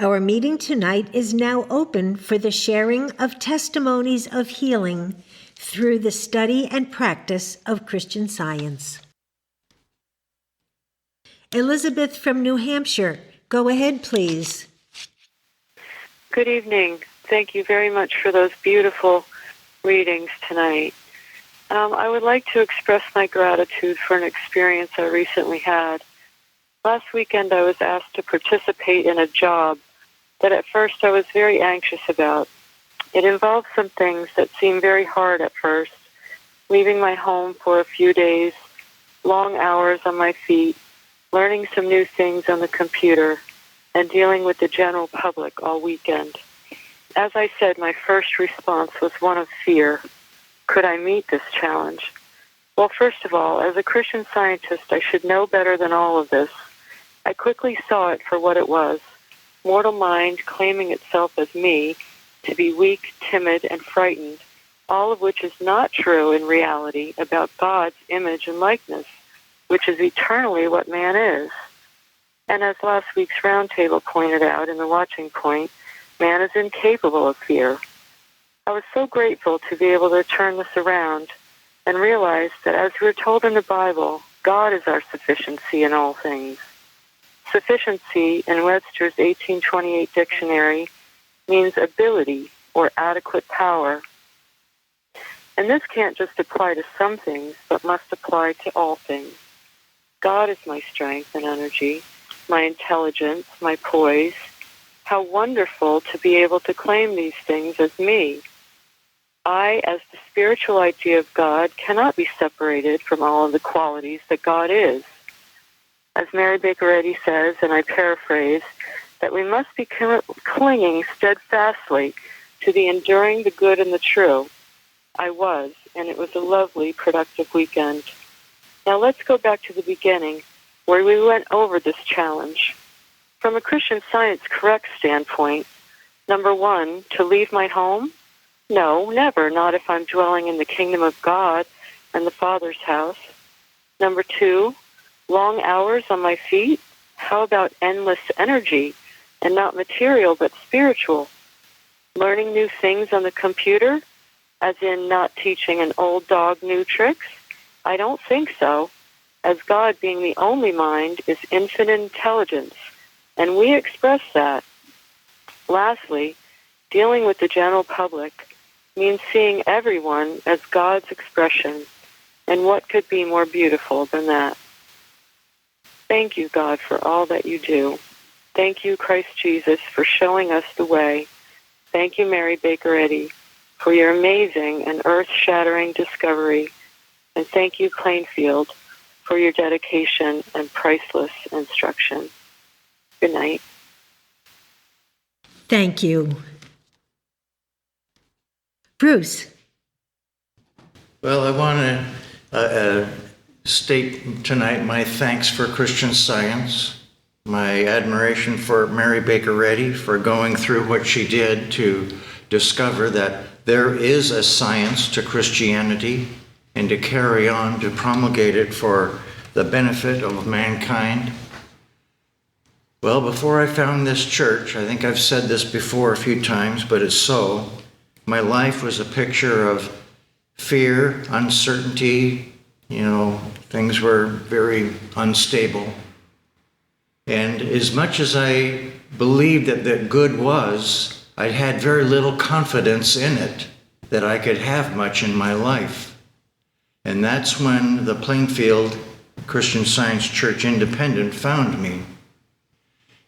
Our meeting tonight is now open for the sharing of testimonies of healing through the study and practice of Christian Science. Elizabeth from New Hampshire, go ahead, please. Good evening. Thank you very much for those beautiful readings tonight. I would like to express my gratitude for an experience I recently had. Last weekend I was asked to participate in a job that at first I was very anxious about. It involved some things that seemed very hard at first, leaving my home for a few days, long hours on my feet, learning some new things on the computer, and dealing with the general public all weekend. As I said, my first response was one of fear. Could I meet this challenge? Well, first of all, as a Christian Scientist, I should know better than all of this. I quickly saw it for what it was, mortal mind claiming itself as me to be weak, timid, and frightened, all of which is not true in reality about God's image and likeness, which is eternally what man is. And as last week's roundtable pointed out in the watching point, man is incapable of fear. I was so grateful to be able to turn this around and realize that as we're told in the Bible, God is our sufficiency in all things. Sufficiency in Webster's 1828 dictionary means ability or adequate power. And this can't just apply to some things, but must apply to all things. God is my strength and energy, my intelligence, my poise. How wonderful to be able to claim these things as me. I, as the spiritual idea of God, cannot be separated from all of the qualities that God is. As Mary Baker Eddy says, and I paraphrase, that we must be clinging steadfastly to the enduring, the good, and the true. I was, and it was a lovely, productive weekend. Now let's go back to the beginning, where we went over this challenge. From a Christian Science correct standpoint, number one, to leave my home? No, never, not if I'm dwelling in the kingdom of God and the Father's house. Number two, long hours on my feet? How about endless energy, and not material but spiritual? Learning new things on the computer, as in not teaching an old dog new tricks? I don't think so, as God, being the only mind, is infinite intelligence, and we express that. Lastly, dealing with the general public means seeing everyone as God's expression, and what could be more beautiful than that? Thank you, God, for all that you do. Thank you, Christ Jesus, for showing us the way. Thank you, Mary Baker Eddy, for your amazing and earth-shattering discovery. And thank you, Plainfield, for your dedication and priceless instruction. Good night. Thank you. Bruce. Well, I want to state tonight my thanks for Christian Science, my admiration for Mary Baker Eddy for going through what she did to discover that there is a science to Christianity and to carry on to promulgate it for the benefit of mankind. Well, before I found this church, I think I've said this before a few times, but it's so, my life was a picture of fear, uncertainty, things were very unstable. And as much as I believed that good was, I had very little confidence in it, that I could have much in my life. And that's when the Plainfield Christian Science Church Independent found me.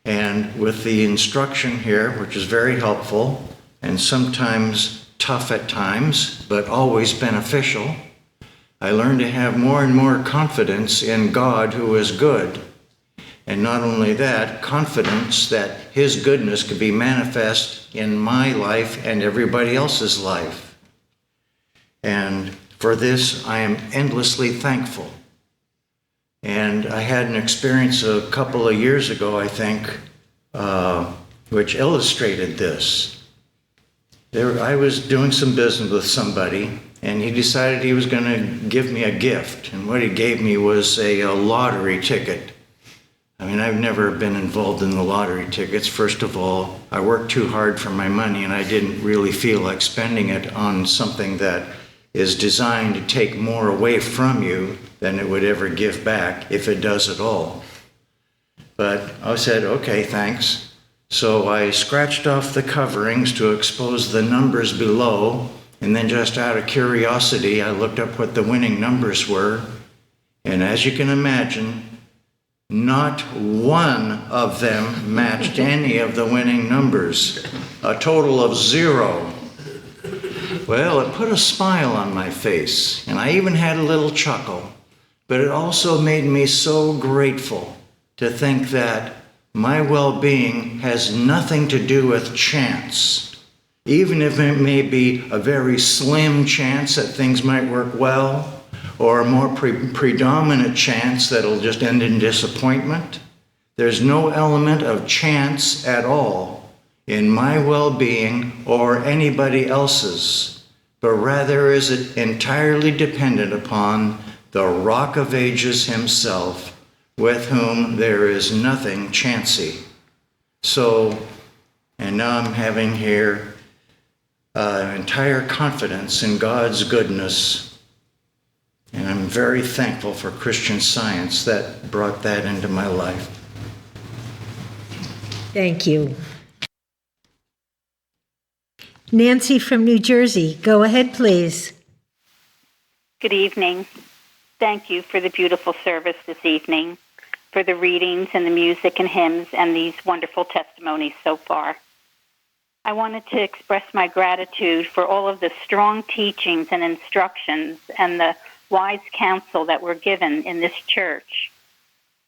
And with the instruction here, which is very helpful, and sometimes tough at times, but always beneficial, I learned to have more and more confidence in God who is good. And not only that, confidence that his goodness could be manifest in my life and everybody else's life. And for this, I am endlessly thankful. And I had an experience a couple of years ago, I think, which illustrated this. I was doing some business with somebody, and he decided he was going to give me a gift. And what he gave me was a lottery ticket. I mean, I've never been involved in the lottery tickets. First of all, I worked too hard for my money, and I didn't really feel like spending it on something that is designed to take more away from you than it would ever give back, if it does at all. But I said, okay, thanks. So I scratched off the coverings to expose the numbers below, and then just out of curiosity, I looked up what the winning numbers were. And as you can imagine, not one of them matched any of the winning numbers, a total of 0. Well, it put a smile on my face, and I even had a little chuckle, but it also made me so grateful to think that my well-being has nothing to do with chance, even if it may be a very slim chance that things might work well, or a more predominant chance that it'll just end in disappointment. There's no element of chance at all in my well-being or anybody else's, but rather is it entirely dependent upon the Rock of Ages himself, with whom there is nothing chancy. So, and now I'm having here entire confidence in God's goodness. And I'm very thankful for Christian Science that brought that into my life. Thank you. Nancy from New Jersey, go ahead, please. Good evening. Thank you for the beautiful service this evening, for the readings and the music and hymns and these wonderful testimonies so far. I wanted to express my gratitude for all of the strong teachings and instructions and the wise counsel that were given in this church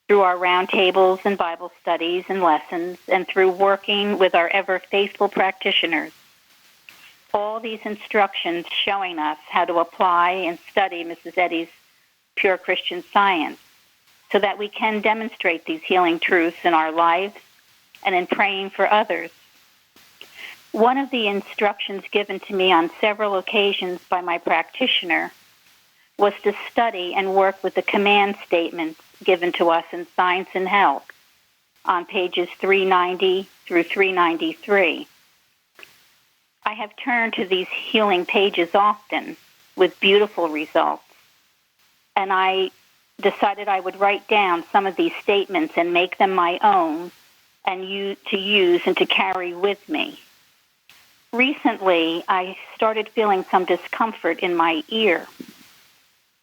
through our roundtables and Bible studies and lessons and through working with our ever faithful practitioners. All these instructions showing us how to apply and study Mrs. Eddy's Pure Christian Science so that we can demonstrate these healing truths in our lives and in praying for others. One of the instructions given to me on several occasions by my practitioner was to study and work with the command statements given to us in Science and Health on pages 390 through 393. I have turned to these healing pages often with beautiful results, and I decided I would write down some of these statements and make them my own and to use and to carry with me. Recently, I started feeling some discomfort in my ear.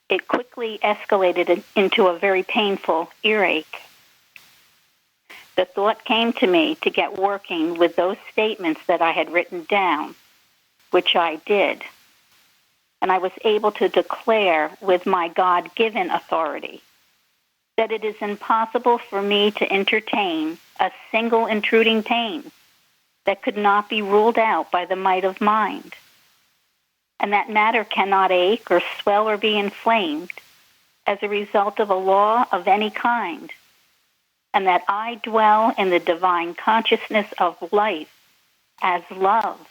It quickly escalated into a very painful earache. The thought came to me to get working with those statements that I had written down, which I did. And I was able to declare with my God-given authority that it is impossible for me to entertain a single intruding pain that could not be ruled out by the might of mind, and that matter cannot ache or swell or be inflamed as a result of a law of any kind, and that I dwell in the divine consciousness of life as love,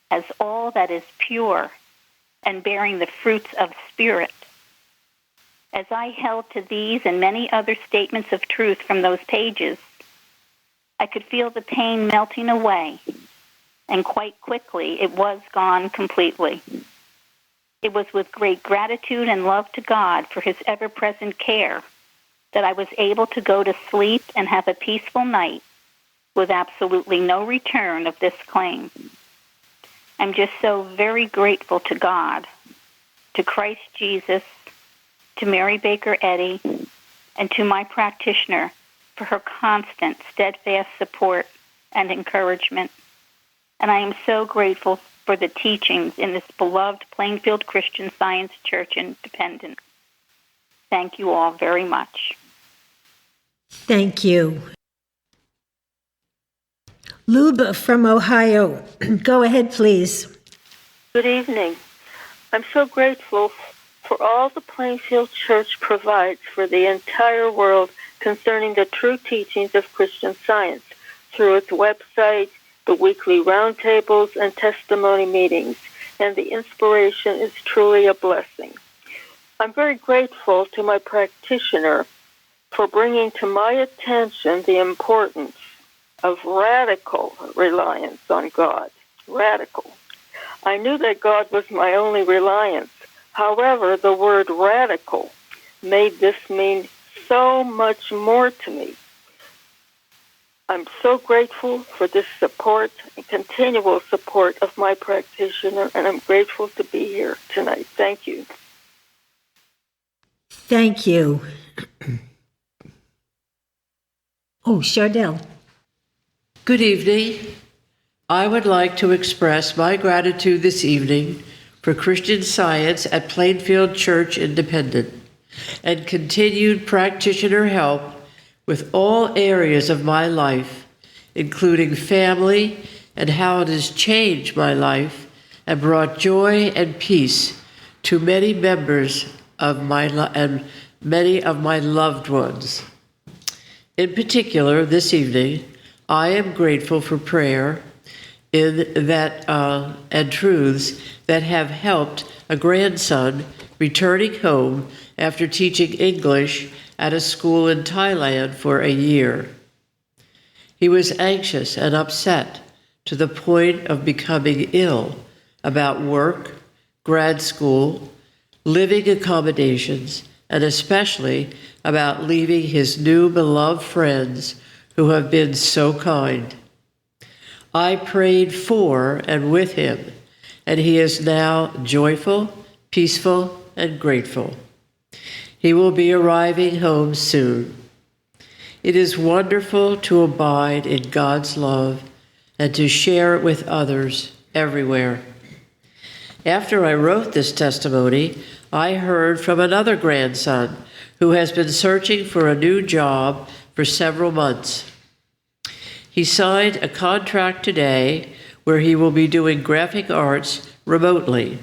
as all that is pure and bearing the fruits of spirit. As I held to these and many other statements of truth from those pages, I could feel the pain melting away, and quite quickly it was gone completely. It was with great gratitude and love to God for his ever-present care that I was able to go to sleep and have a peaceful night with absolutely no return of this claim. I'm just so very grateful to God, to Christ Jesus, to Mary Baker Eddy, and to my practitioner for her constant, steadfast support and encouragement. And I am so grateful for the teachings in this beloved Plainfield Christian Science Church Independent. Thank you all very much. Thank you. Luba from Ohio, go ahead, please. Good evening. I'm so grateful for all the Plainfield Church provides for the entire world concerning the true teachings of Christian Science through its website, the weekly roundtables, and testimony meetings, and the inspiration is truly a blessing. I'm very grateful to my practitioner for bringing to my attention the importance of radical reliance on God. Radical. I knew that God was my only reliance. However, the word radical made this mean so much more to me. I'm so grateful for this support and continual support of my practitioner, and I'm grateful to be here tonight. Thank you. Thank you. Oh, Chardell. Good evening. I would like to express my gratitude this evening for Christian Science at Plainfield Church Independent and continued practitioner help with all areas of my life, including family and how it has changed my life and brought joy and peace to many members of and many of my loved ones. In particular, this evening, I am grateful for prayer and truths that have helped a grandson returning home after teaching English at a school in Thailand for a year. He was anxious and upset to the point of becoming ill about work, grad school, living accommodations, and especially about leaving his new beloved friends who have been so kind. I prayed for and with him, and he is now joyful, peaceful, and grateful. He will be arriving home soon. It is wonderful to abide in God's love and to share it with others everywhere. After I wrote this testimony, I heard from another grandson who has been searching for a new job for several months. He signed a contract today where he will be doing graphic arts remotely.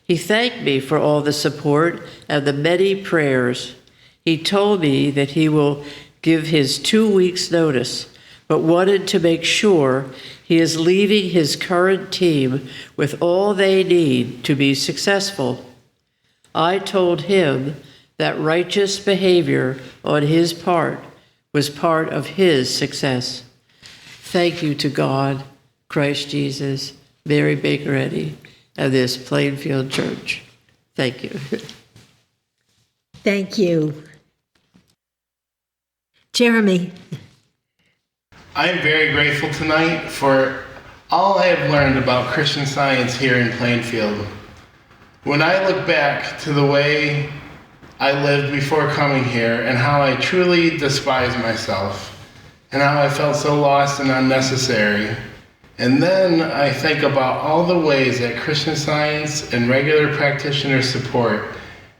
He thanked me for all the support and the many prayers. He told me that he will give his 2 weeks' notice, but wanted to make sure he is leaving his current team with all they need to be successful. I told him that righteous behavior on his part was part of his success. Thank you to God, Christ Jesus, Mary Baker Eddy, and this Plainfield Church. Thank you. Thank you. Jeremy. I am very grateful tonight for all I have learned about Christian Science here in Plainfield. When I look back to the way I lived before coming here and how I truly despised myself and how I felt so lost and unnecessary, and then I think about all the ways that Christian Science and regular practitioner support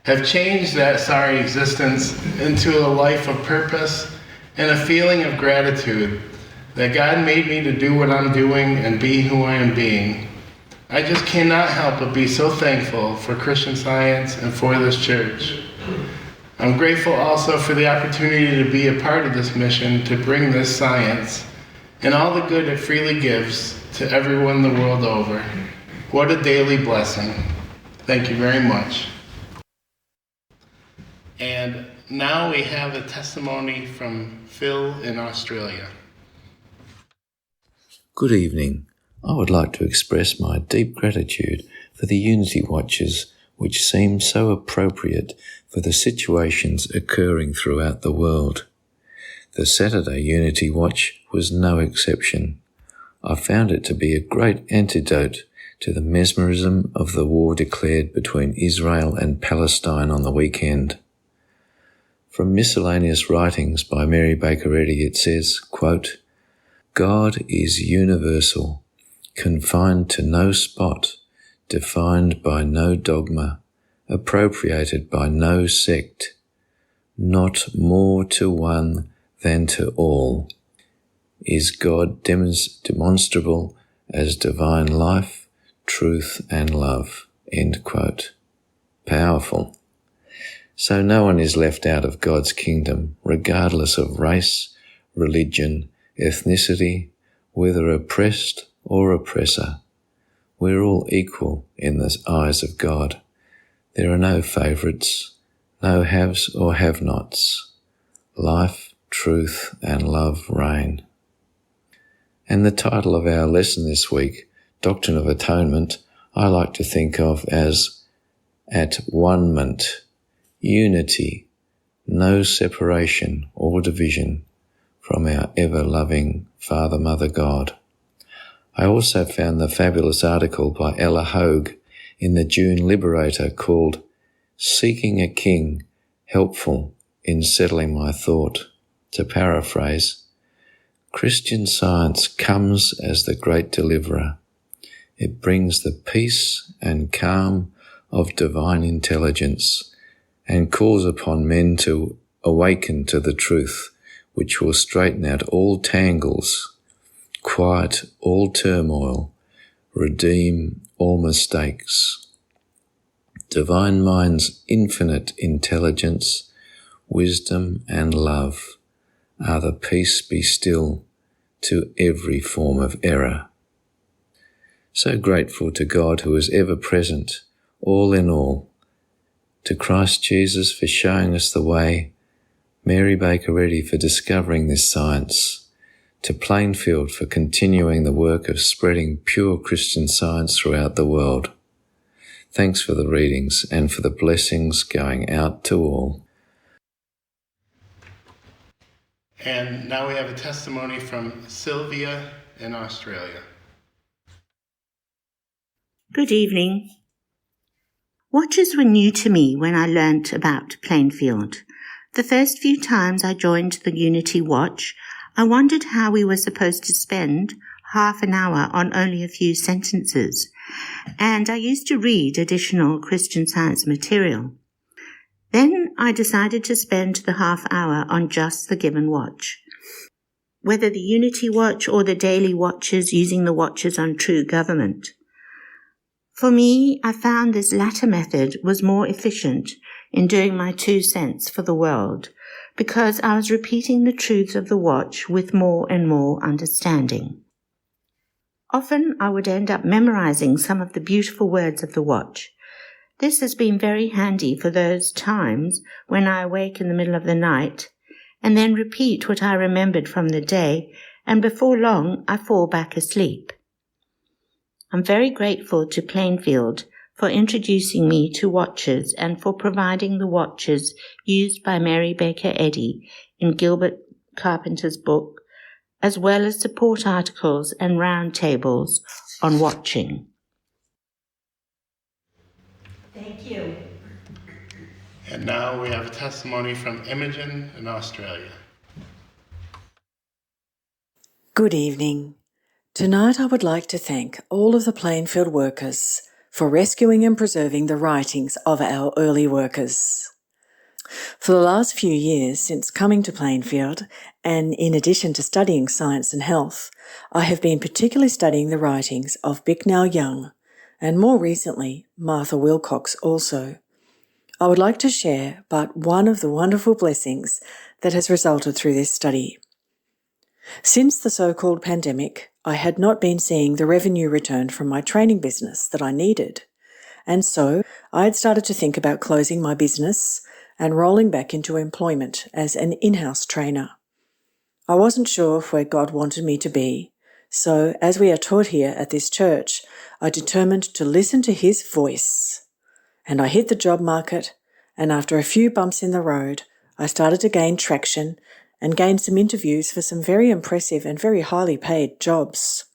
have changed that sorry existence into a life of purpose and a feeling of gratitude that God made me to do what I'm doing and be who I am being. I just cannot help but be so thankful for Christian Science and for this church. I'm grateful also for the opportunity to be a part of this mission to bring this science and all the good it freely gives to everyone the world over. What a daily blessing. Thank you very much. And now we have a testimony from Phil in Australia. Good evening. I would like to express my deep gratitude for the Unity Watches, which seem so appropriate for the situations occurring throughout the world. The Saturday Unity Watch was no exception. I found it to be a great antidote to the mesmerism of the war declared between Israel and Palestine on the weekend. From miscellaneous writings by Mary Baker Eddy, it says, quote, God is universal, confined to no spot, defined by no dogma, appropriated by no sect, not more to one than to all. Is God demonstrable as divine life, truth, and love? End quote. Powerful. So no one is left out of God's kingdom, regardless of race, religion, ethnicity, whether oppressed or oppressor. We're all equal in the eyes of God. There are no favourites, no haves or have-nots. life, truth, and love reign. And the title of our lesson this week, Doctrine of Atonement, I like to think of as at one-ment, unity, no separation or division from our ever-loving Father, Mother God. I also found the fabulous article by Ella Hogue in the June Liberator called Seeking a King, Helpful in Settling My Thought. To paraphrase, Christian Science comes as the great deliverer. It brings the peace and calm of divine intelligence and calls upon men to awaken to the truth, which will straighten out all tangles, quiet all turmoil, redeem all mistakes. Divine Mind's infinite intelligence, wisdom and love are the peace be still to every form of error. So grateful to God who is ever present, all in all, to Christ Jesus for showing us the way, Mary Baker Eddy for discovering this science, to Plainfield for continuing the work of spreading pure Christian Science throughout the world. Thanks for the readings and for the blessings going out to all. And now we have a testimony from Sylvia in Australia. Good evening. Watches were new to me when I learnt about Plainfield. The first few times I joined the Unity Watch, I wondered how we were supposed to spend half an hour on only a few sentences, and I used to read additional Christian Science material. Then I decided to spend the half hour on just the given watch. Whether the Unity Watch or the daily watches using the watches on true government. For me, I found this latter method was more efficient in doing my 2 cents for the world, because I was repeating the truths of the watch with more and more understanding. Often I would end up memorizing some of the beautiful words of the watch. This has been very handy for those times when I awake in the middle of the night and then repeat what I remembered from the day, and before long I fall back asleep. I'm very grateful to Plainfield for introducing me to watches and for providing the watches used by Mary Baker Eddy in Gilbert Carpenter's book, as well as support articles and roundtables on watching. Thank you. And now we have a testimony from Imogen in Australia. Good evening. Tonight I would like to thank all of the Plainfield workers for rescuing and preserving the writings of our early workers. For the last few years since coming to Plainfield, and in addition to studying science and health, I have been particularly studying the writings of Bicknell Young, and more recently Martha Wilcox also. I would like to share but one of the wonderful blessings that has resulted through this study. Since the so-called pandemic, I had not been seeing the revenue return from my training business that I needed, and so I had started to think about closing my business and rolling back into employment as an in-house trainer. I wasn't sure of where God wanted me to be, so as we are taught here at this church, I determined to listen to His voice. And I hit the job market, and after a few bumps in the road, I started to gain traction and gained some interviews for some very impressive and very highly paid jobs.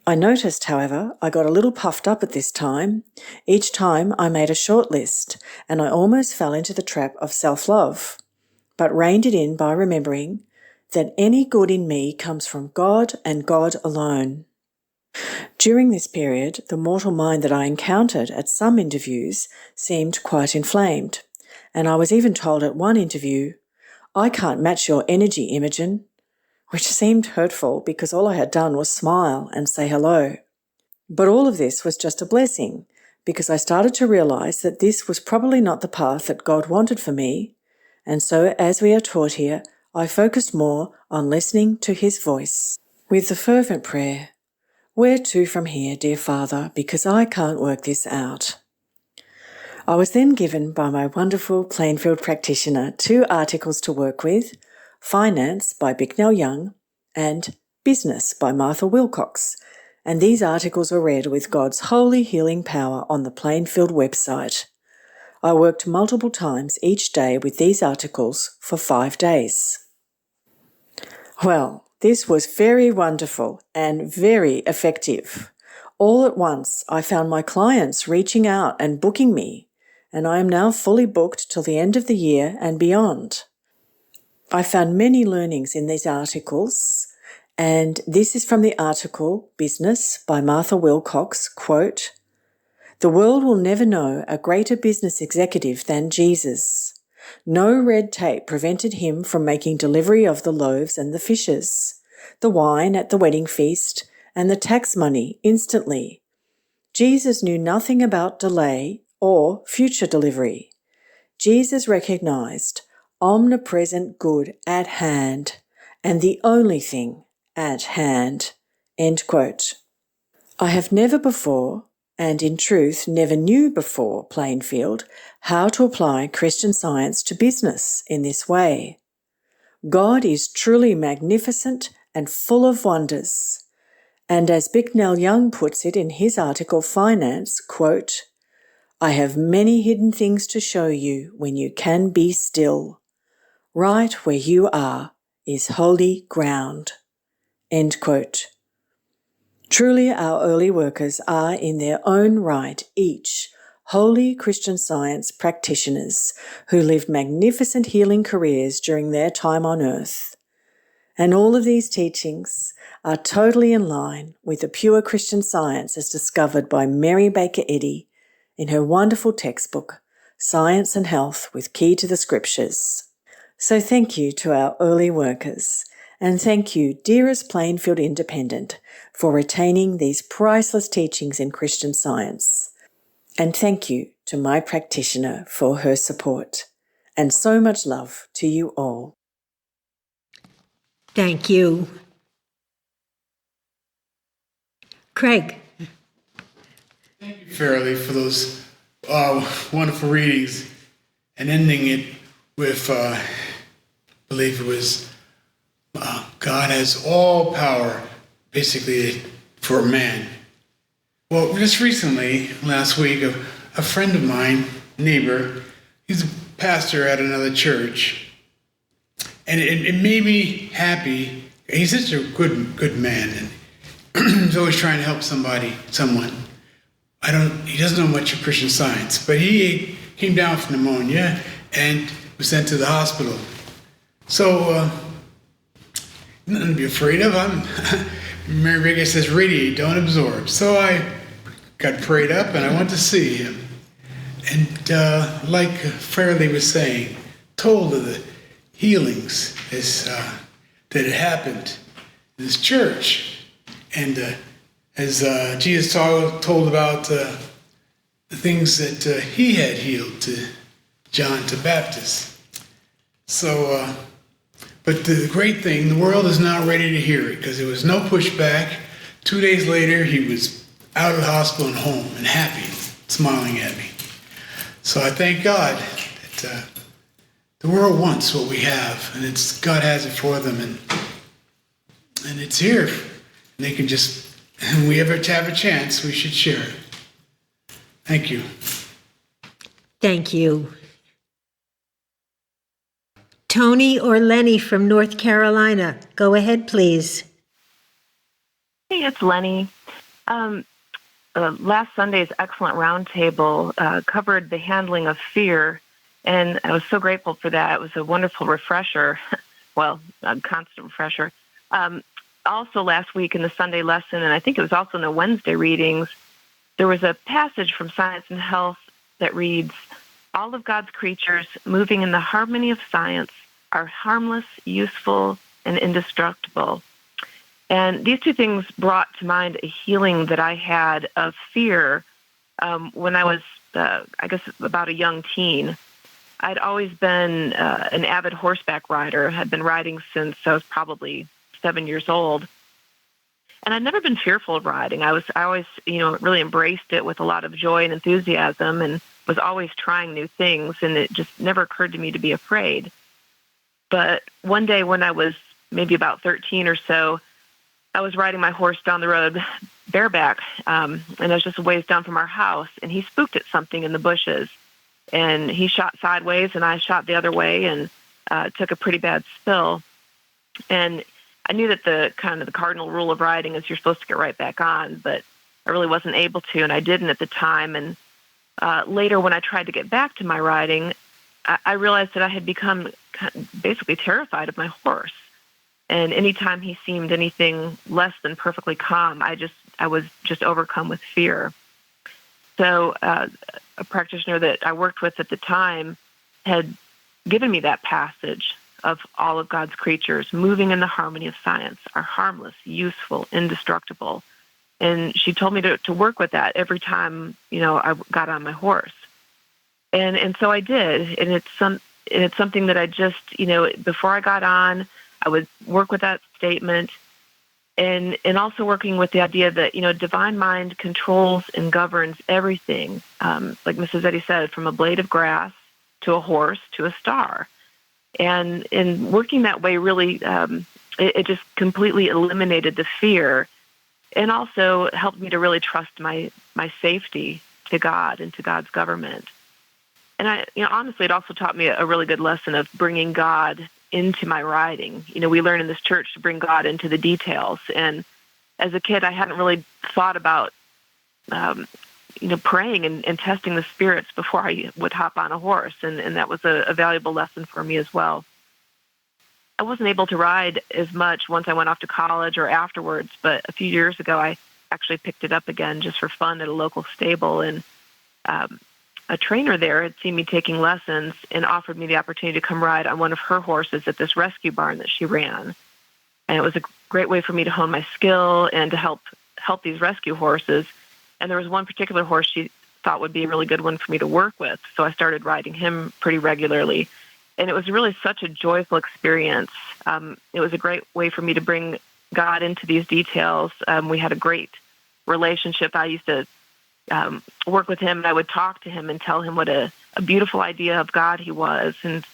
I noticed, however, I got a little puffed up at this time. Each time I made a short list, and I almost fell into the trap of self-love, but reined it in by remembering that any good in me comes from God and God alone. During this period, the mortal mind that I encountered at some interviews seemed quite inflamed, and I was even told at one interview, "I can't match your energy, Imogen," which seemed hurtful because all I had done was smile and say hello. But all of this was just a blessing, because I started to realise that this was probably not the path that God wanted for me, and so as we are taught here, I focused more on listening to His voice. With the fervent prayer, "Where to from here, dear Father, because I can't work this out." I was then given by my wonderful Plainfield practitioner 2 articles to work with, Finance by Bicknell Young and Business by Martha Wilcox, and these articles were read with God's holy healing power on the Plainfield website. I worked multiple times each day with these articles for 5 days. Well, this was very wonderful and very effective. All at once, I found my clients reaching out and booking me, and I am now fully booked till the end of the year and beyond. I found many learnings in these articles, and this is from the article Business by Martha Wilcox, quote, "The world will never know a greater business executive than Jesus. No red tape prevented him from making delivery of the loaves and the fishes, the wine at the wedding feast, and the tax money instantly. Jesus knew nothing about delay or future delivery. Jesus recognized omnipresent good at hand and the only thing at hand." End quote. I have never before, and in truth never knew before Plainfield, how to apply Christian Science to business in this way. God is truly magnificent and full of wonders. And as Bicknell Young puts it in his article Finance, quote, "I have many hidden things to show you when you can be still. Right where you are is holy ground." End quote. Truly, our early workers are in their own right each holy Christian Science practitioners who lived magnificent healing careers during their time on earth. And all of these teachings are totally in line with the pure Christian Science as discovered by Mary Baker Eddy in her wonderful textbook, Science and Health with Key to the Scriptures. So thank you to our early workers, and thank you, dearest Plainfield Independent, for retaining these priceless teachings in Christian Science. And thank you to my practitioner for her support. And so much love to you all. Thank you. Craig. Thank you, Fairley, for those wonderful readings, and ending it with, I believe it was, God has all power, basically, for man. Well, just recently, last week, a friend of mine, neighbor, he's a pastor at another church, and it made me happy. He's such a good man, and he's always trying to help someone. He doesn't know much of Christian Science, but he came down with pneumonia and was sent to the hospital. So, nothing to be afraid of. Mary Baker says, radiate, don't absorb. So I got prayed up and I went to see him. And like Fairley was saying, told of the healings that had happened in this church. And as Jesus told about the things that he had healed to John the Baptist. So, but the great thing, the world is not ready to hear it because there was no pushback. 2 days later, he was out of the hospital and home and happy, smiling at me. So I thank God that the world wants what we have, and God has it for them, and it's here. And they can just, when we ever have a chance, we should share it. Thank you. Thank you. Tony or Lenny from North Carolina, go ahead, please. Hey, it's Lenny. Last Sunday's excellent roundtable covered the handling of fear, and I was so grateful for that. It was a wonderful refresher, well, a constant refresher. Also last week in the Sunday lesson, and I think it was also in the Wednesday readings, there was a passage from Science and Health that reads, "All of God's creatures moving in the harmony of science are harmless, useful, and indestructible." And these two things brought to mind a healing that I had of fear when I was, I guess, about a young teen. I'd always been an avid horseback rider, had been riding since I was probably 7 years old. And I'd never been fearful of riding. I always, really embraced it with a lot of joy and enthusiasm, and was always trying new things, and it just never occurred to me to be afraid. But one day when I was maybe about 13 or so, I was riding my horse down the road bareback, and I was just a ways down from our house, and he spooked at something in the bushes. And he shot sideways, and I shot the other way, and took a pretty bad spill. And I knew that the cardinal rule of riding is you're supposed to get right back on, but I really wasn't able to, and I didn't at the time. And later, when I tried to get back to my riding, I realized that I had become basically terrified of my horse. And anytime he seemed anything less than perfectly calm, I was just overcome with fear. So a practitioner that I worked with at the time had given me that passage of all of God's creatures moving in the harmony of science are harmless, useful, indestructible. And she told me to work with that every time, I got on my horse. And so I did. And it's something that I just, before I got on, I would work with that statement, and also working with the idea that, divine mind controls and governs everything. Like Mrs. Eddy said, from a blade of grass to a horse to a star. And in working that way, really, it just completely eliminated the fear, and also helped me to really trust my safety to God and to God's government. And honestly, it also taught me a really good lesson of bringing God into my riding. We learn in this church to bring God into the details. And as a kid, I hadn't really thought about, praying and testing the spirits before I would hop on a horse. And that was a valuable lesson for me as well. I wasn't able to ride as much once I went off to college or afterwards, but a few years ago, I actually picked it up again just for fun at a local stable. And a trainer there had seen me taking lessons and offered me the opportunity to come ride on one of her horses at this rescue barn that she ran. And it was a great way for me to hone my skill and to help these rescue horses. And there was one particular horse she thought would be a really good one for me to work with. So I started riding him pretty regularly. And it was really such a joyful experience. It was a great way for me to bring God into these details. We had a great relationship. I used to work with him, and I would talk to him and tell him what a beautiful idea of God he was, and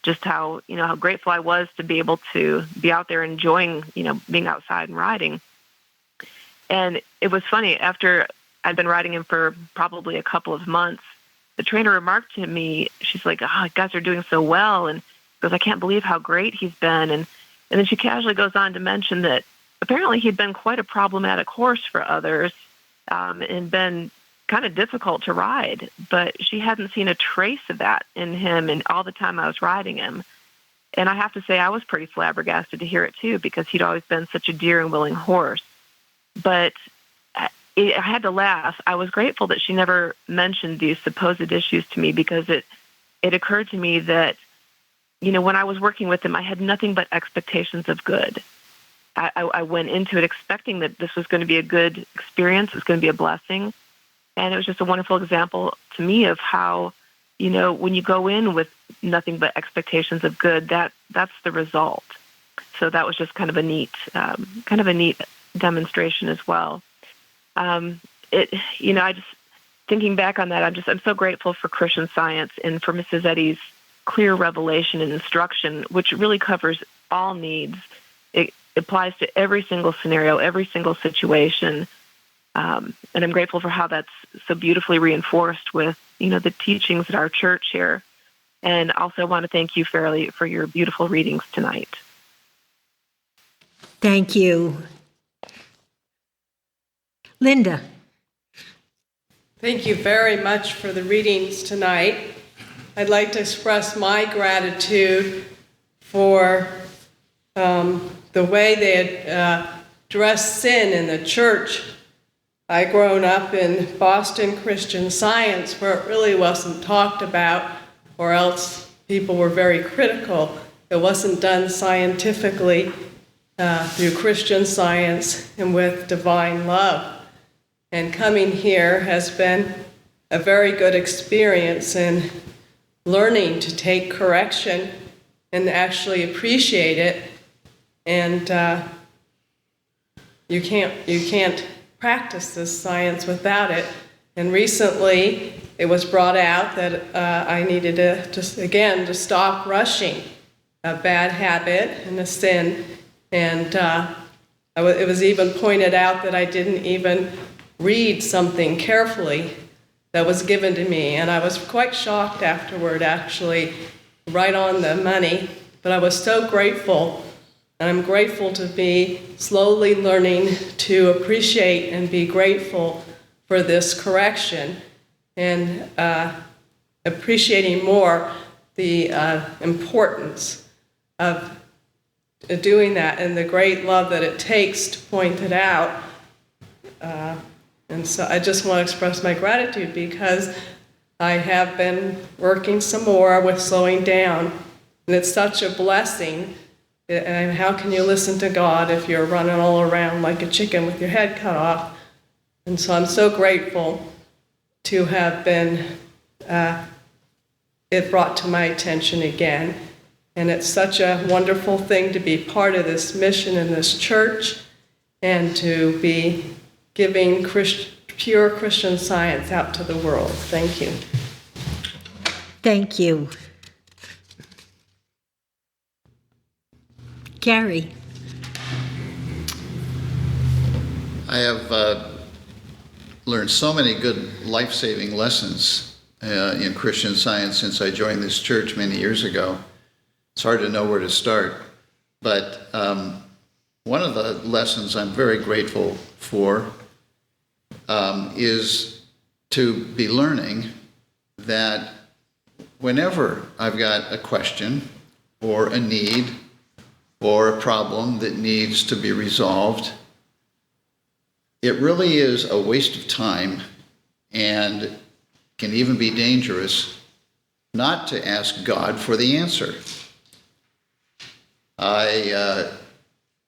just how grateful I was to be able to be out there enjoying, being outside and riding. And it was funny, after I'd been riding him for probably a couple of months, the trainer remarked to me, she's like, "Oh, you guys are doing so well." And goes, "I can't believe how great he's been." And then she casually goes on to mention that apparently he'd been quite a problematic horse for others, and been kind of difficult to ride, but she hadn't seen a trace of that in him in all the time I was riding him. And I have to say, I was pretty flabbergasted to hear it too, because he'd always been such a dear and willing horse. But I had to laugh. I was grateful that she never mentioned these supposed issues to me, because it occurred to me that, when I was working with him, I had nothing but expectations of good. I went into it expecting that this was going to be a good experience, it was going to be a blessing. And it was just a wonderful example to me of how, when you go in with nothing but expectations of good, that's the result. So that was just kind of a neat demonstration as well. I just thinking back on that, I'm so grateful for Christian Science and for Mrs. Eddy's clear revelation and instruction, which really covers all needs. It applies to every single scenario, every single situation. And I'm grateful for how that's so beautifully reinforced with, the teachings at our church here. And also want to thank you, Fairley, for your beautiful readings tonight. Thank you. Linda. Thank you very much for the readings tonight. I'd like to express my gratitude for the way they had addressed sin in the church. I grown up in Boston Christian Science, where it really wasn't talked about, or else people were very critical. It wasn't done scientifically through Christian Science and with divine love. And coming here has been a very good experience in learning to take correction and actually appreciate it. And you can't practice this science without it. And recently, it was brought out that I needed to stop rushing, a bad habit and a sin. And it was even pointed out that I didn't even read something carefully that was given to me. And I was quite shocked afterward, actually, right on the money. But I was so grateful, and I'm grateful to be slowly learning to appreciate and be grateful for this correction, and appreciating more the importance of doing that and the great love that it takes to point it out. And so I just want to express my gratitude, because I have been working some more with slowing down, and it's such a blessing. And how can you listen to God if you're running all around like a chicken with your head cut off? And so I'm so grateful to have been it brought to my attention again. And it's such a wonderful thing to be part of this mission in this church, and to be giving pure Christian Science out to the world. Thank you. Thank you. Gary. I have learned so many good life-saving lessons in Christian Science since I joined this church many years ago. It's hard to know where to start. But one of the lessons I'm very grateful for is to be learning that whenever I've got a question or a need or a problem that needs to be resolved, it really is a waste of time and can even be dangerous not to ask God for the answer.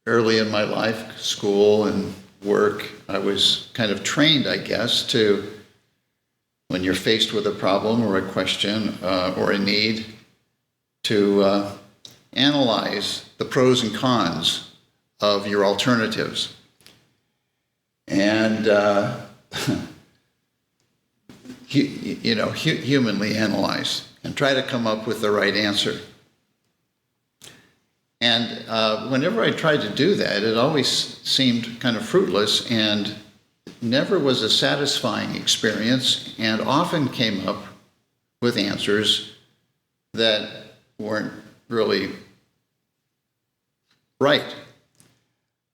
Early in my life, school and work, I was kind of trained, I guess, to, when you're faced with a problem or a question or a need, to analyze the pros and cons of your alternatives. And, humanly analyze and try to come up with the right answer. And whenever I tried to do that, it always seemed kind of fruitless and never was a satisfying experience, and often came up with answers that weren't really right.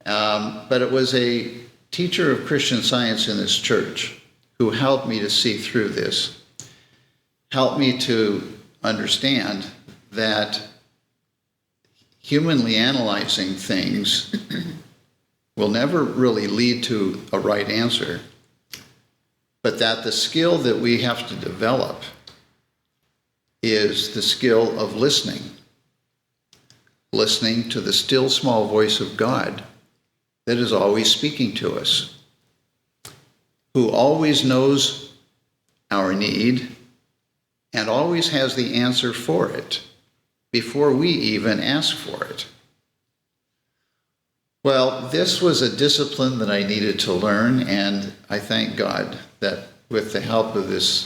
But it was a teacher of Christian Science in this church who helped me to see through this, helped me to understand that humanly analyzing things will never really lead to a right answer, but that the skill that we have to develop is the skill of listening to the still small voice of God that is always speaking to us, who always knows our need and always has the answer for it before we even ask for it. Well, this was a discipline that I needed to learn, and I thank God that with the help of this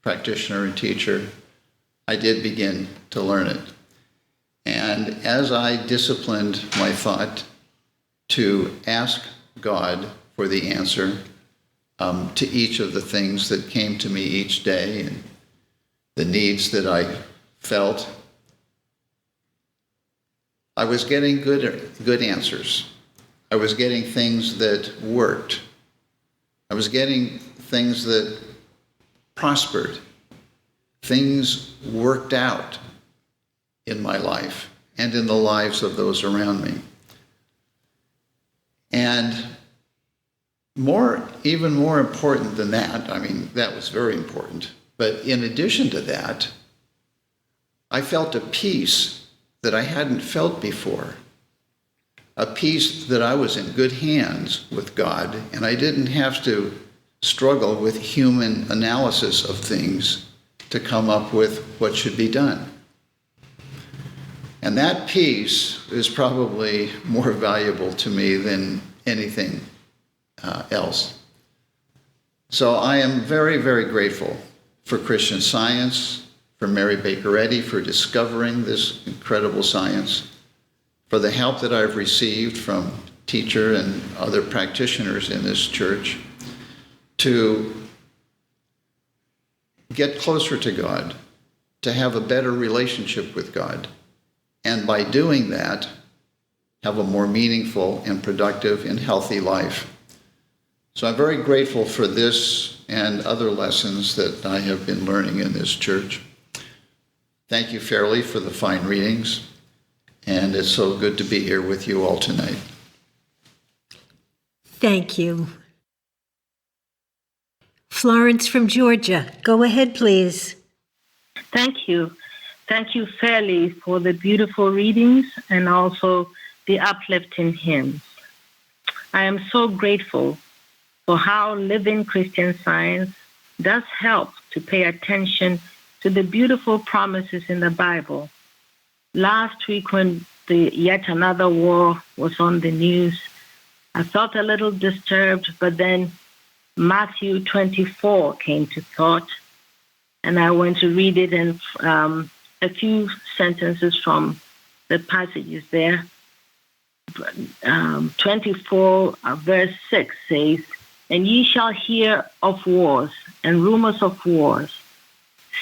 practitioner and teacher, I did begin to learn it. And as I disciplined my thought to ask God for the answer to each of the things that came to me each day and the needs that I felt, I was getting good answers. I was getting things that worked. I was getting things that prospered. Things worked out in my life and in the lives of those around me. And even more important than that, I mean, that was very important, but in addition to that, I felt a peace that I hadn't felt before, a peace that I was in good hands with God, and I didn't have to struggle with human analysis of things to come up with what should be done. And that peace is probably more valuable to me than anything else. So I am very, very grateful for Christian Science, for Mary Baker Eddy for discovering this incredible science, for the help that I've received from teacher and other practitioners in this church to get closer to God, to have a better relationship with God, and by doing that, have a more meaningful and productive and healthy life. So I'm very grateful for this and other lessons that I have been learning in this church. Thank you, Fairley, for the fine readings, and it's so good to be here with you all tonight. Thank you. Florence from Georgia, go ahead, please. Thank you. Thank you, Fairley, for the beautiful readings and also the uplifting hymns. I am so grateful for how living Christian Science does help to pay attention to the beautiful promises in the Bible. Last week when the yet another war was on the news, I felt a little disturbed, but then Matthew 24 came to thought, and I went to read it, and a few sentences from the passages there. 24 verse 6 says, "And ye shall hear of wars and rumors of wars.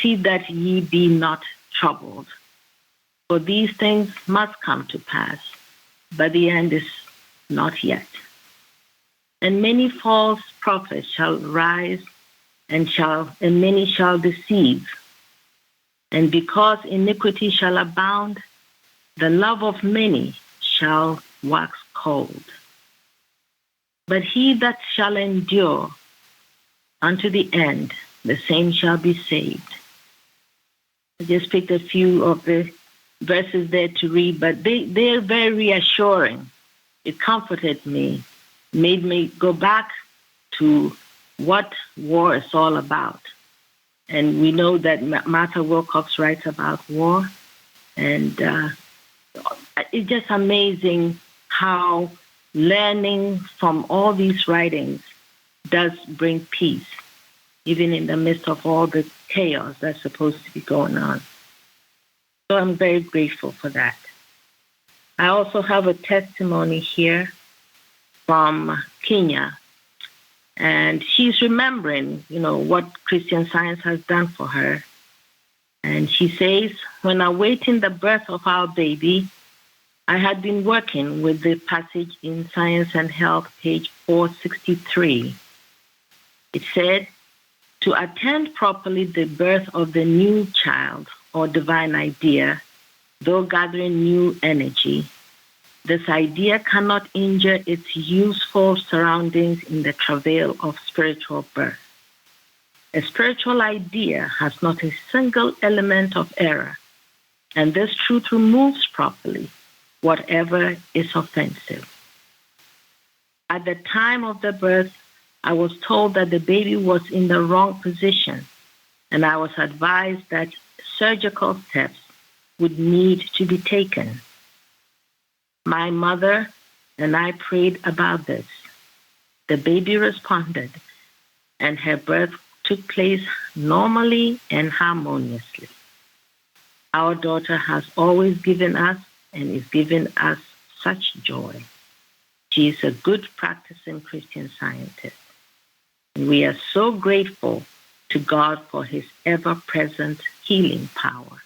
See that ye be not troubled. For these things must come to pass, but the end is not yet. And many false prophets shall rise, and many shall deceive. And because iniquity shall abound, the love of many shall wax cold. But he that shall endure unto the end, the same shall be saved." I just picked a few of the verses there to read, but they're very reassuring. It comforted me, made me go back to what war is all about. And we know that Martha Wilcox writes about war, and it's just amazing how learning from all these writings does bring peace, even in the midst of all the chaos that's supposed to be going on. So I'm very grateful for that. I also have a testimony here from Kenya, and she's remembering, what Christian Science has done for her. And she says, "When awaiting the birth of our baby, I had been working with the passage in Science and Health, page 463. It said, to attend properly the birth of the new child or divine idea, though gathering new energy, this idea cannot injure its useful surroundings in the travail of spiritual birth. A spiritual idea has not a single element of error, and this truth removes properly whatever is offensive. At the time of the birth, I was told that the baby was in the wrong position, and I was advised that surgical steps would need to be taken. My mother and I prayed about this. The baby responded, and her birth took place normally and harmoniously. Our daughter has always given us and is giving us such joy. She is a good practicing Christian Scientist. And we are so grateful to God for his ever-present healing power.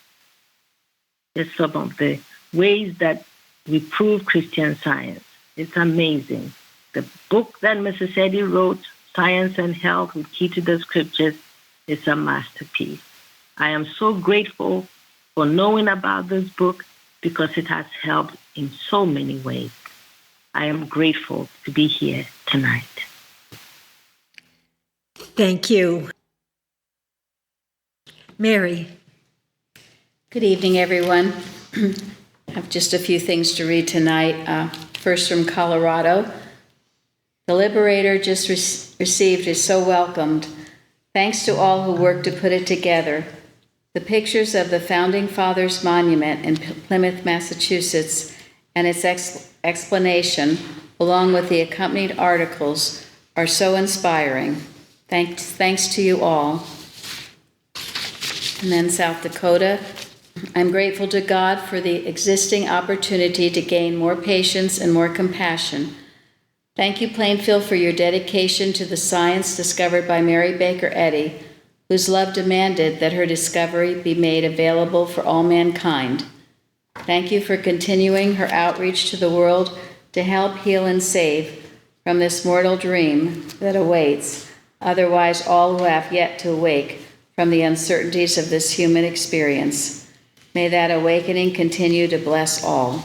Just some of the ways that we prove Christian Science. It's amazing. The book that Mrs. Eddy wrote, Science and Health with Key to the Scriptures, is a masterpiece. I am so grateful for knowing about this book because it has helped in so many ways. I am grateful to be here tonight. Thank you. Mary. Good evening, everyone. I have just a few things to read tonight. First from Colorado. The Liberator just received is so welcomed. Thanks to all who worked to put it together. The pictures of the Founding Fathers Monument in Plymouth, Massachusetts, and its explanation along with the accompanied articles, are so inspiring. Thanks to you all. And then South Dakota, I'm grateful to God for the existing opportunity to gain more patience and more compassion. Thank you, Plainfield, for your dedication to the science discovered by Mary Baker Eddy, whose love demanded that her discovery be made available for all mankind. Thank you for continuing her outreach to the world to help heal and save from this mortal dream that awaits, otherwise all who have yet to awake from the uncertainties of this human experience. May that awakening continue to bless all.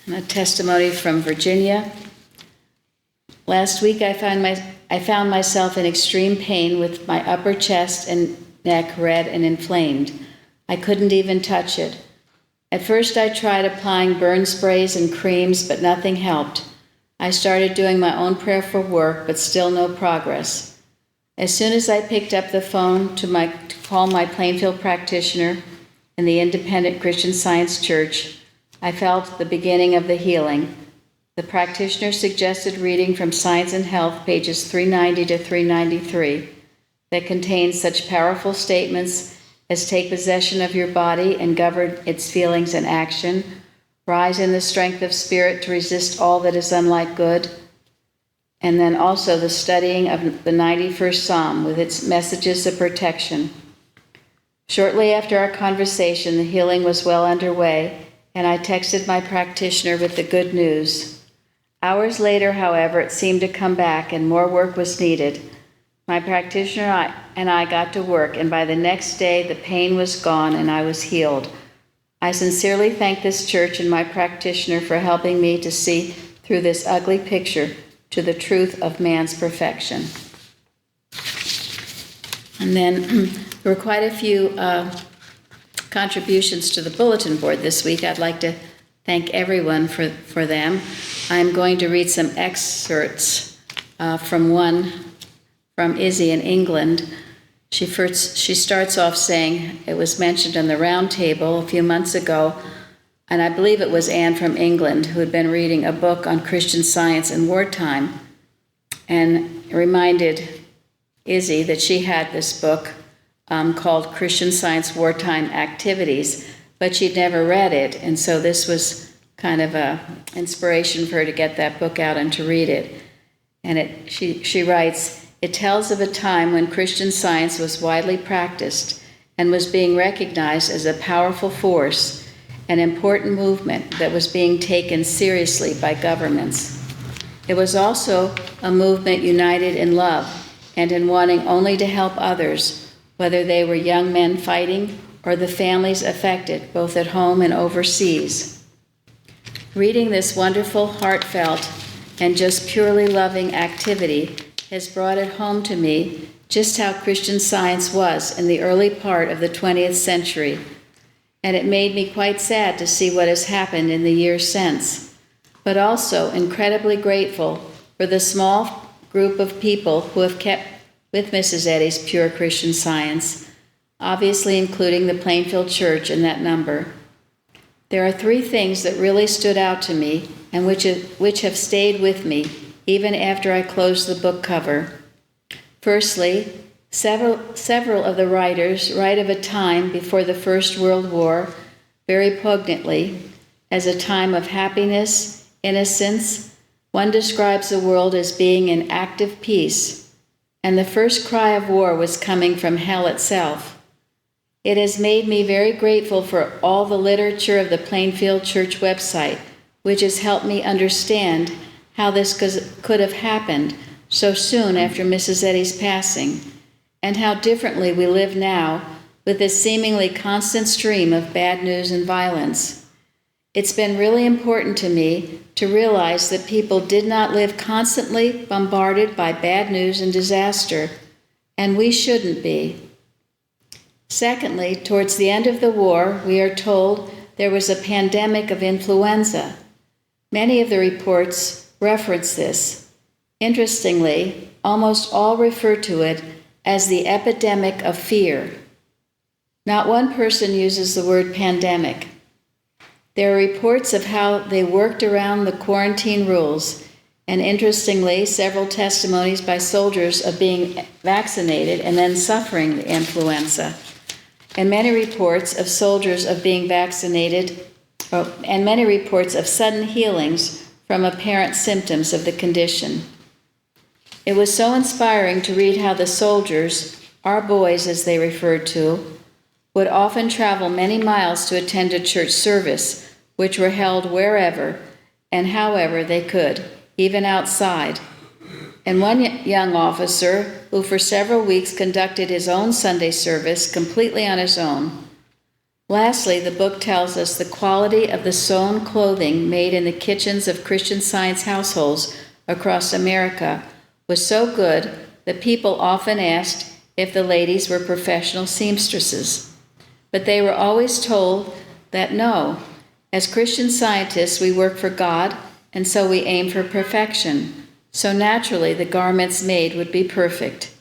And a testimony from Virginia. Last week I found myself in extreme pain with my upper chest and neck red and inflamed. I couldn't even touch it. At first I tried applying burn sprays and creams, but nothing helped. I started doing my own prayerful work, but still no progress. As soon as I picked up the phone to call my Plainfield practitioner in the Independent Christian Science Church, I felt the beginning of the healing. The practitioner suggested reading from Science and Health, pages 390 to 393, that contains such powerful statements as take possession of your body and govern its feelings and action, rise in the strength of spirit to resist all that is unlike good, and then also the studying of the 91st Psalm with its messages of protection. Shortly after our conversation, the healing was well underway, and I texted my practitioner with the good news. Hours later, however, it seemed to come back and more work was needed. My practitioner and I got to work, and by the next day, the pain was gone and I was healed. I sincerely thank this church and my practitioner for helping me to see through this ugly picture to the truth of man's perfection. And then there were quite a few contributions to the bulletin board this week. I'd like to thank everyone for them. I'm going to read some excerpts from one from Izzy in England. She starts off saying, it was mentioned on the round table a few months ago, and I believe it was Anne from England who had been reading a book on Christian Science in wartime, and reminded Izzy that she had this book called Christian Science Wartime Activities, but she'd never read it, and so this was kind of an inspiration for her to get that book out and to read it. And she writes, it tells of a time when Christian Science was widely practiced and was being recognized as a powerful force, an important movement that was being taken seriously by governments. It was also a movement united in love and in wanting only to help others, whether they were young men fighting or the families affected, both at home and overseas. Reading this wonderful, heartfelt, and just purely loving activity has brought it home to me just how Christian Science was in the early part of the 20th century, and it made me quite sad to see what has happened in the years since, but also incredibly grateful for the small group of people who have kept with Mrs. Eddy's pure Christian Science, obviously including the Plainfield Church in that number. There are three things that really stood out to me and which have stayed with me even after I closed the book cover. Firstly, several of the writers write of a time before the First World War very poignantly as a time of happiness, innocence. One describes the world as being in active peace, and the first cry of war was coming from hell itself. It has made me very grateful for all the literature of the Plainfield Church website, which has helped me understand how this could have happened so soon after Mrs. Eddy's passing, and how differently we live now with this seemingly constant stream of bad news and violence. It's been really important to me to realize that people did not live constantly bombarded by bad news and disaster, and we shouldn't be. Secondly, towards the end of the war, we are told there was a pandemic of influenza. Many of the reports reference this. Interestingly, almost all refer to it as the epidemic of fear. Not one person uses the word pandemic. There are reports of how they worked around the quarantine rules, and interestingly, several testimonies by soldiers of being vaccinated and then suffering the influenza, and many reports of soldiers of being vaccinated, and many reports of sudden healings from apparent symptoms of the condition. It was so inspiring to read how the soldiers, our boys as they referred to, would often travel many miles to attend a church service, which were held wherever and however they could, even outside. And one young officer, who for several weeks conducted his own Sunday service completely on his own. Lastly, the book tells us the quality of the sewn clothing made in the kitchens of Christian Science households across America was so good that people often asked if the ladies were professional seamstresses. But they were always told that no, as Christian scientists we work for God, and so we aim for perfection. So naturally the garments made would be perfect.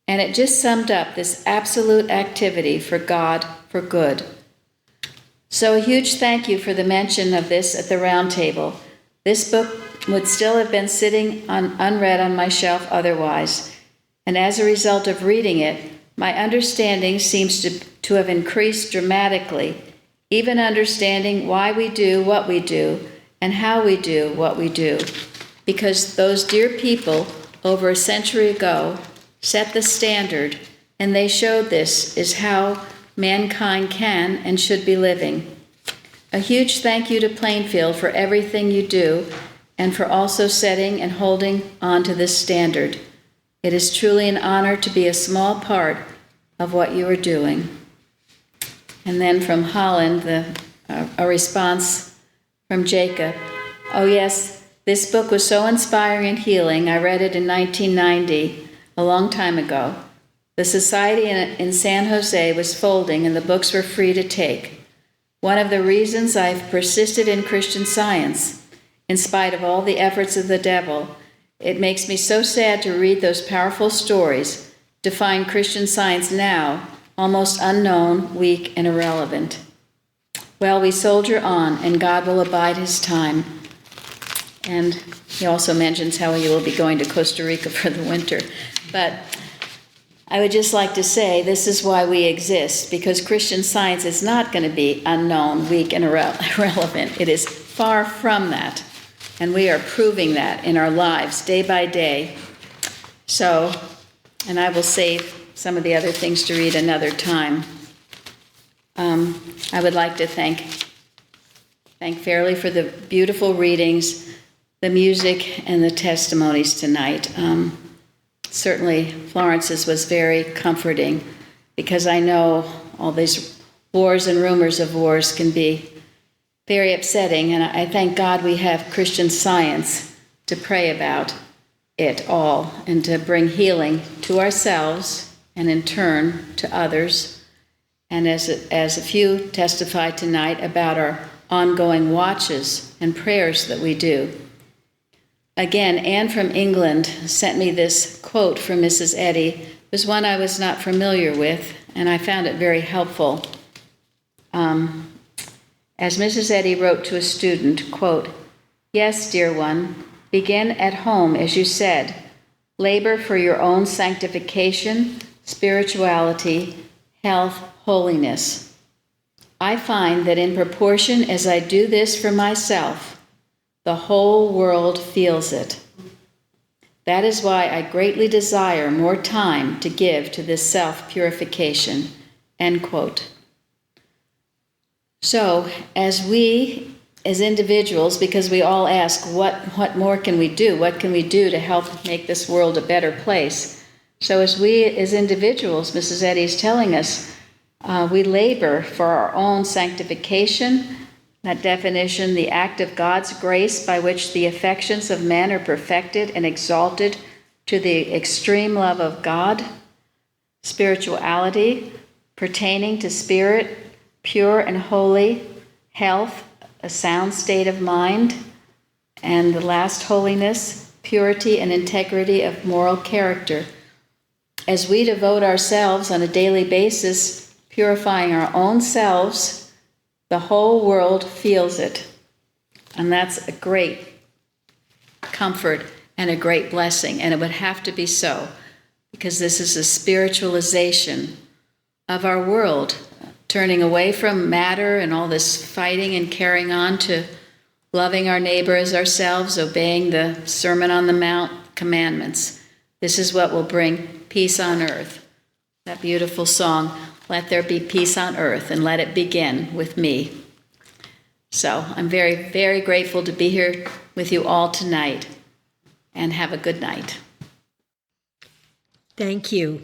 And it just summed up this absolute activity for God, for good. So a huge thank you for the mention of this at the round table. This book would still have been sitting unread on my shelf otherwise. And as a result of reading it, my understanding seems to have increased dramatically, even understanding why we do what we do and how we do what we do. Because those dear people over a century ago set the standard, and they showed this is how mankind can and should be living. A huge thank you to Plainfield for everything you do and for also setting and holding on to this standard. It is truly an honor to be a small part of what you are doing. And then from Holland, a response from Jacob. Oh yes, this book was so inspiring and healing. I read it in 1990, a long time ago. The society in San Jose was folding and the books were free to take. One of the reasons I've persisted in Christian Science, in spite of all the efforts of the devil, it makes me so sad to read those powerful stories, to find Christian Science now almost unknown, weak, and irrelevant. Well, we soldier on, and God will abide his time. And he also mentions how he will be going to Costa Rica for the winter. But I would just like to say this is why we exist, because Christian Science is not going to be unknown, weak, and irrelevant. It is far from that. And we are proving that in our lives day by day. So, and I will save some of the other things to read another time. I would like to thank Fairley for the beautiful readings, the music, and the testimonies tonight. Certainly, Florence's was very comforting because I know all these wars and rumors of wars can be very upsetting, and I thank God we have Christian Science to pray about it all and to bring healing to ourselves and in turn to others. And as a few testified tonight about our ongoing watches and prayers that we do. Again, Anne from England sent me this quote from Mrs. Eddy. It was one I was not familiar with, and I found it very helpful. As Mrs. Eddy wrote to a student, quote, "Yes, dear one, begin at home, as you said. Labor for your own sanctification, spirituality, health, holiness. I find that in proportion as I do this for myself, the whole world feels it. That is why I greatly desire more time to give to this self-purification." End quote. So, as individuals, because we all ask, what more can we do? What can we do to help make this world a better place? So as individuals, Mrs. Eddy is telling us, we labor for our own sanctification. That definition, the act of God's grace by which the affections of men are perfected and exalted to the extreme love of God. Spirituality, pertaining to spirit, pure and holy, health, a sound state of mind, and the last, holiness, purity and integrity of moral character. As we devote ourselves on a daily basis, purifying our own selves The whole world feels it. And that's a great comfort and a great blessing. And it would have to be so, because this is a spiritualization of our world, turning away from matter and all this fighting and carrying on to loving our neighbor as ourselves, obeying the Sermon on the Mount commandments. This is what will bring peace on earth. That beautiful song, "Let there be peace on earth, and let it begin with me." So I'm very, very grateful to be here with you all tonight, and have a good night. Thank you.